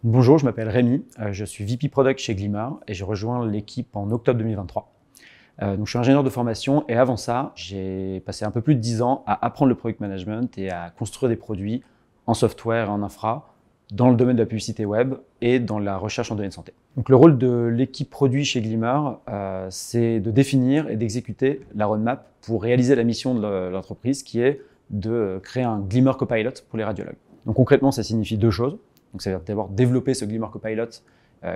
Bonjour, je m'appelle Rémi, je suis VP Product chez Glimmer et j'ai rejoint l'équipe en octobre 2023. Donc, je suis ingénieur de formation et avant ça, j'ai passé un peu plus de 10 ans à apprendre le product management et à construire des produits en software et en infra dans le domaine de la publicité web et dans la recherche en données de santé. Donc, le rôle de l'équipe produit chez Glimmer, c'est de définir et d'exécuter la roadmap pour réaliser la mission de l'entreprise qui est de créer un Glimmer Copilot pour les radiologues. Donc concrètement, ça signifie deux choses. Donc, ça veut d'abord développer ce Glimmer Copilot,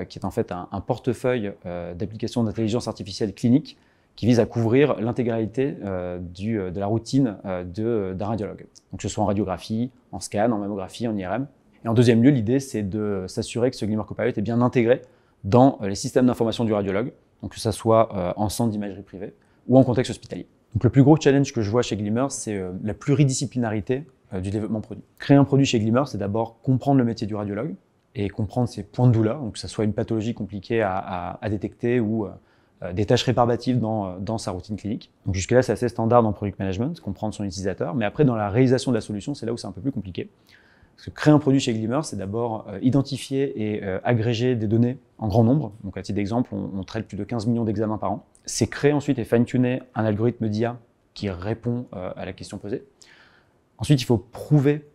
qui est en fait un portefeuille d'applications d'intelligence artificielle clinique qui vise à couvrir l'intégralité de la routine d'un radiologue. Donc, que ce soit en radiographie, en scan, en mammographie, en IRM. Et en deuxième lieu, l'idée, c'est de s'assurer que ce Glimmer Copilot est bien intégré dans les systèmes d'information du radiologue, donc que ce soit en centre d'imagerie privée ou en contexte hospitalier. Donc, le plus gros challenge que je vois chez Glimmer, c'est la pluridisciplinarité du développement produit. Créer un produit chez Glimmer, c'est d'abord comprendre le métier du radiologue et comprendre ses points de douleur, donc que ce soit une pathologie compliquée à détecter ou des tâches réparbatives dans sa routine clinique. Donc jusque-là, c'est assez standard dans le product management, comprendre son utilisateur, mais après, dans la réalisation de la solution, c'est là où c'est un peu plus compliqué. Parce que créer un produit chez Glimmer, c'est d'abord identifier et agréger des données en grand nombre. Donc à titre d'exemple, on traite plus de 15 millions d'examens par an. C'est créer ensuite et fine-tuner un algorithme d'IA qui répond à la question posée. Ensuite, il faut prouver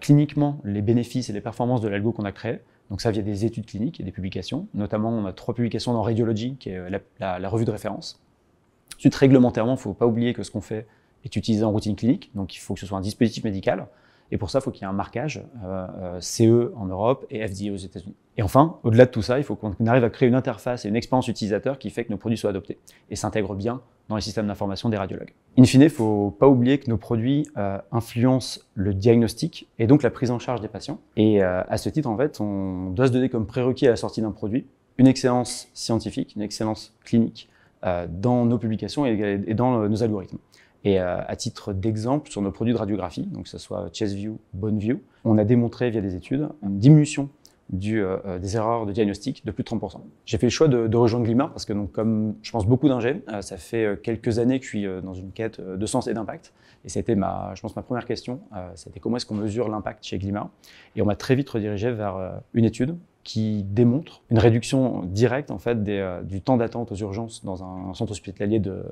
cliniquement les bénéfices et les performances de l'algo qu'on a créé. Donc ça via des études cliniques et des publications. Notamment, on a 3 publications dans Radiology, qui est la revue de référence. Ensuite, réglementairement, il ne faut pas oublier que ce qu'on fait est utilisé en routine clinique. Donc il faut que ce soit un dispositif médical. Et pour ça, il faut qu'il y ait un marquage CE en Europe et FDA aux États-Unis. Et enfin, au-delà de tout ça, il faut qu'on arrive à créer une interface et une expérience utilisateur qui fait que nos produits soient adoptés et s'intègrent bien dans les systèmes d'information des radiologues. In fine, il ne faut pas oublier que nos produits influencent le diagnostic et donc la prise en charge des patients. Et à ce titre, en fait, on doit se donner comme prérequis à la sortie d'un produit une excellence scientifique, une excellence clinique dans nos publications et dans nos algorithmes. Et à titre d'exemple, sur nos produits de radiographie, donc que ce soit ChestView, BoneView, on a démontré via des études une diminution des erreurs de diagnostic de plus de 30%. J'ai fait le choix de rejoindre Glimmer parce que, donc, comme je pense beaucoup d'ingé, ça fait quelques années que je suis dans une quête de sens et d'impact. Et c'était ma première question, c'était comment est-ce qu'on mesure l'impact chez Glimmer. Et on m'a très vite redirigé vers une étude qui démontre une réduction directe en fait, du temps d'attente aux urgences dans un centre hospitalier de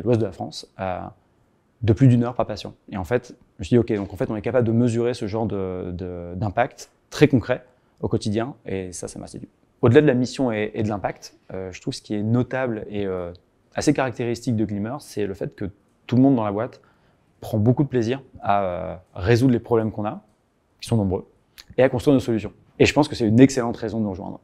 l'ouest de la France, de plus d'1 heure par patient. Et en fait, je me suis dit, OK, donc en fait, on est capable de mesurer ce genre d'impact très concret au quotidien, et ça m'a séduit. Au-delà de la mission et de l'impact, je trouve ce qui est notable et assez caractéristique de Glimmer, c'est le fait que tout le monde dans la boîte prend beaucoup de plaisir à résoudre les problèmes qu'on a, qui sont nombreux, et à construire nos solutions. Et je pense que c'est une excellente raison de nous rejoindre.